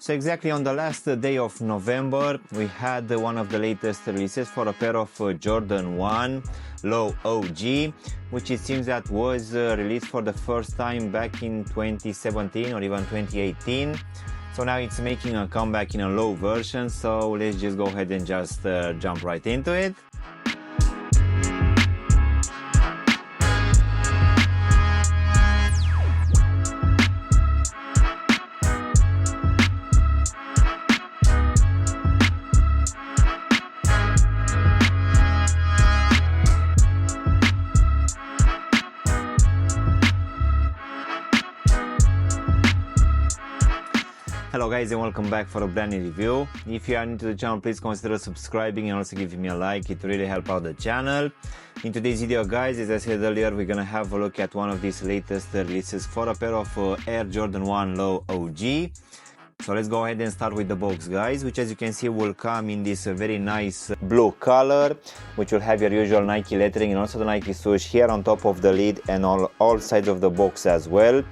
So exactly on the last day of November, we had one of the latest releases for a pair of Jordan 1 Low OG, which it seems that was released for the first time back in 2017 or even 2018. So now it's making a comeback in a low version, so let's just go ahead and just jump right into it. Hello guys and welcome back for a brand new review. If you are new to the channel, please consider subscribing and also giving me a like. It really helps out the channel. In today's video guys, as I said earlier, we're gonna have a look at one of these latest releases for a pair of Air Jordan 1 Low OG. So let's go ahead and start with the box guys, which as you can see will come in this very nice blue color, which will have your usual Nike lettering and also the Nike swoosh here on top of the lid and on all sides of the box as well.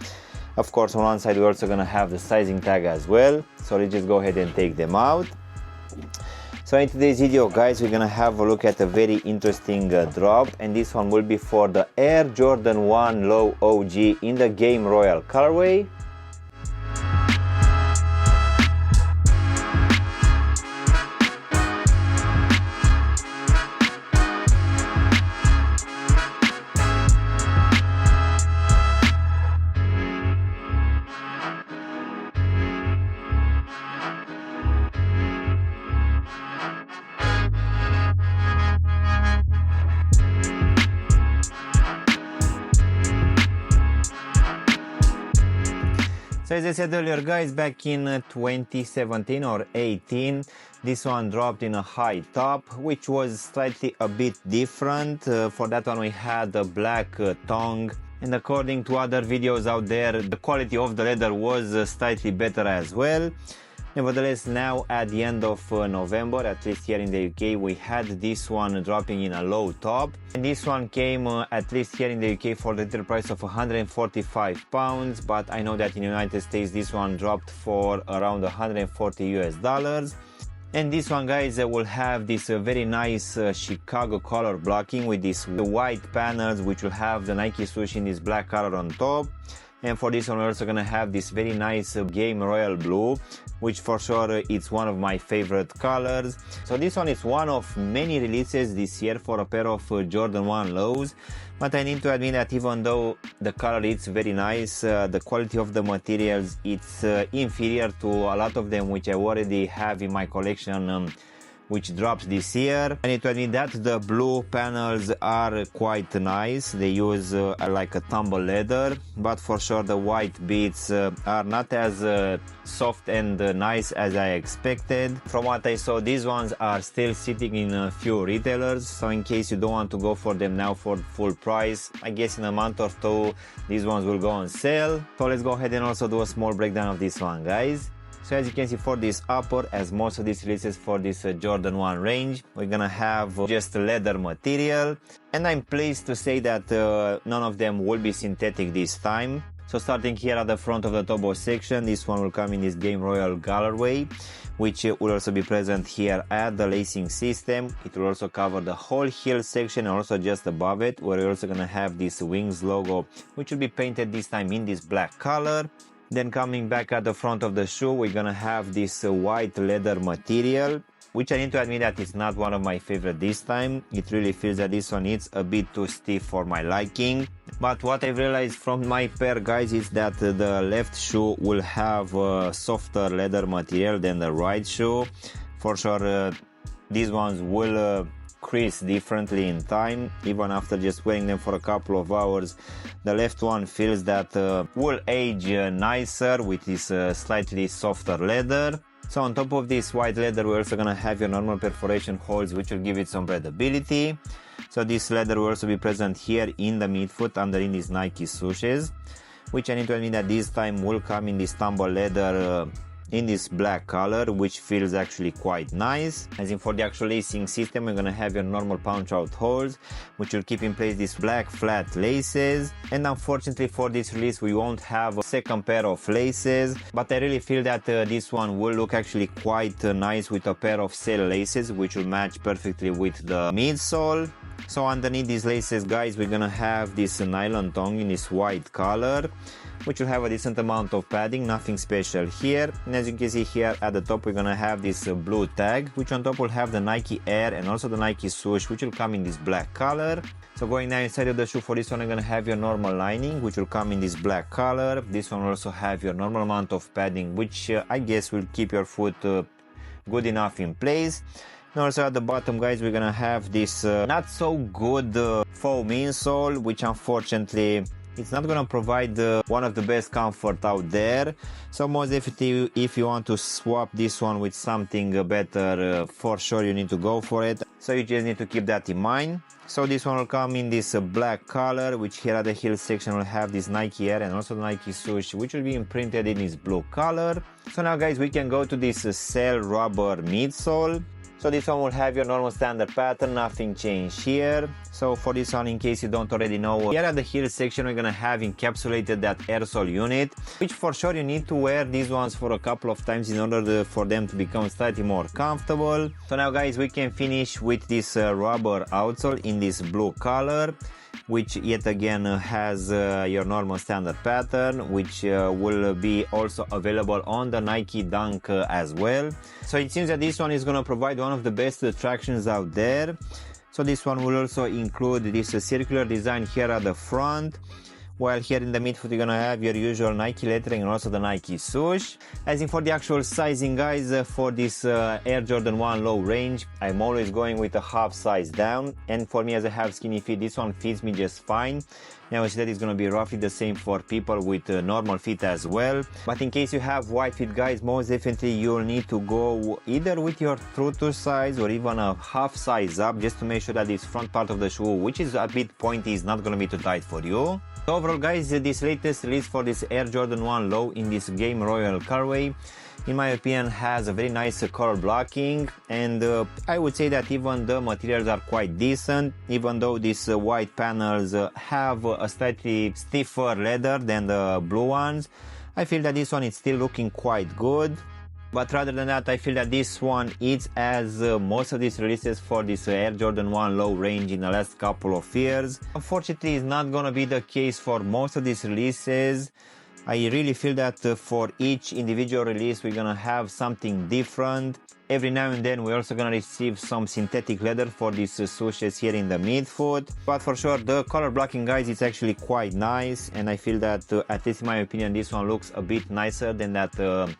Of course, on one side we're also gonna have the sizing tag as well. So let's just go ahead and take them out. So in today's video guys, we're gonna have a look at a very interesting drop, and this one will be for the Air Jordan 1 Low OG in the Game Royal colorway. So as I said earlier guys, back in 2017 or 18, this one dropped in a high top, which was slightly a bit different. For that one we had a black tongue, and according to other videos out there, the quality of the leather was slightly better as well. Nevertheless, now at the end of November, at least here in the UK, we had this one dropping in a low top. And this one came, at least here in the UK, for the retail price of £145, but I know that in the United States this one dropped for around 140 US dollars. And this one guys will have this very nice Chicago color blocking with these white panels, which will have the Nike swoosh in this black color on top. And for this one we're also gonna have this very nice Game Royal blue, which for sure it's one of my favorite colors. So this one is one of many releases this year for a pair of Jordan 1 lows, but I need to admit that even though the color is very nice, the quality of the materials it's inferior to a lot of them which I already have in my collection, which dropped this year. I need to admit that the blue panels are quite nice. They use like a tumble leather, but for sure the white beads are not as soft and nice as I expected. From what I saw, these ones are still sitting in a few retailers, so in case you don't want to go for them now for full price, I guess in a month or two these ones will go on sale. So let's go ahead and also do a small breakdown of this one guys. So as you can see, for this upper, as most of these releases for this Jordan 1 range, we're gonna have just leather material, and I'm pleased to say that none of them will be synthetic this time. So starting here at the front of the tobo section, this one will come in this Game Royal colorway, which will also be present here at the lacing system. It will also cover the whole heel section and also just above it, where we're also gonna have this Wings logo, which will be painted this time in this black color. Then coming back at the front of the shoe, we're gonna have this white leather material, which I need to admit that it's not one of my favorite this time. It really feels that this one is a bit too stiff for my liking. But what I've realized from my pair guys is that the left shoe will have a softer leather material than the right shoe. For sure these ones will crease differently in time. Even after just wearing them for a couple of hours, the left one feels that will age nicer with this slightly softer leather. So on top of this white leather, we're also gonna have your normal perforation holes, which will give it some breathability. So this leather will also be present here in the midfoot under in these Nike swooshes, which I need to admit that this time will come in this tumble leather in this black color, which feels actually quite nice. As in for the actual lacing system, we're gonna have your normal punch out holes, which will keep in place these black flat laces. And unfortunately for this release we won't have a second pair of laces, but I really feel that this one will look actually quite nice with a pair of sail laces, which will match perfectly with the midsole. So underneath these laces, guys, we're gonna have this nylon tongue in this white color, which will have a decent amount of padding, nothing special here. And as you can see here at the top, we're gonna have this blue tag, which on top will have the Nike Air and also the Nike swoosh, which will come in this black color. So going now inside of the shoe, for this one, you're gonna have your normal lining, which will come in this black color. This one will also have your normal amount of padding, which I guess will keep your foot good enough in place. And also at the bottom, guys, we're gonna have this not so good foam insole, which unfortunately it's not gonna provide one of the best comfort out there. So most definitely, if you want to swap this one with something better, for sure you need to go for it. So you just need to keep that in mind. So this one will come in this black color, which here at the heel section will have this Nike Air and also the Nike swoosh, which will be imprinted in this blue color. So now, guys, we can go to this sail rubber midsole. So this one will have your normal standard pattern, nothing changed here. So for this one, in case you don't already know, here at the heel section we're gonna have encapsulated that air sole unit, which for sure you need to wear these ones for a couple of times in order for them to become slightly more comfortable. So now, guys, we can finish with this rubber outsole in this blue color, which yet again has your normal standard pattern, which will be also available on the Nike Dunk as well. So it seems that this one is going to provide one of the best tractions out there. So this one will also include this circular design here at the front, while here in the midfoot you're gonna have your usual Nike lettering and also the Nike swoosh. As in for the actual sizing, guys, for this Air Jordan 1 low range, I'm always going with a half size down, and for me, as I have skinny feet, this one fits me just fine. Now, that is going to be roughly the same for people with normal feet as well. But in case you have wide feet, guys, most definitely you'll need to go either with your true to size or even a half size up, just to make sure that this front part of the shoe, which is a bit pointy, is not going to be too tight for you. So overall, guys, this latest release for this Air Jordan 1 Low in this Game Royal colorway, in my opinion, has a very nice color blocking, and I would say that even the materials are quite decent, even though these white panels have a slightly stiffer leather than the blue ones. I feel that this one is still looking quite good. But rather than that, I feel that this one is as most of these releases for this Air Jordan 1 Low range in the last couple of years. Unfortunately, it's not gonna be the case for most of these releases. I really feel that for each individual release we're gonna have something different. Every now and then we're also gonna receive some synthetic leather for these swooshes here in the midfoot. But for sure, the color blocking, guys, is actually quite nice, and I feel that, at least in my opinion, this one looks a bit nicer than that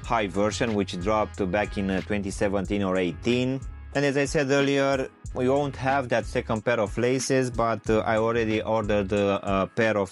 high version which dropped back in 2017 or 18. And as I said earlier, we won't have that second pair of laces, but I already ordered a pair of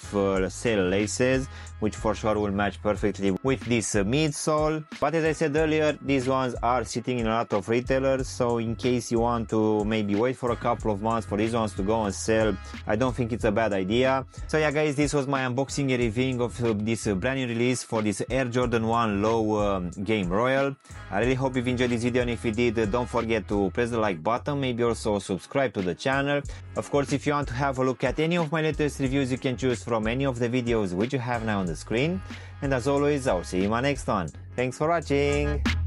sail laces, which for sure will match perfectly with this midsole. But as I said earlier, these ones are sitting in a lot of retailers, so in case you want to maybe wait for a couple of months for these ones to go on sale, I don't think it's a bad idea. So yeah, guys, this was my unboxing and reviewing of this brand new release for this Air Jordan 1 Low Game Royal. I really hope you've enjoyed this video, and if you did, don't forget to press the like button, maybe also subscribe to the channel. Of course, if you want to have a look at any of my latest reviews, you can choose from any of the videos which you have now on the screen. And as always, I'll see you in my next one. Thanks for watching!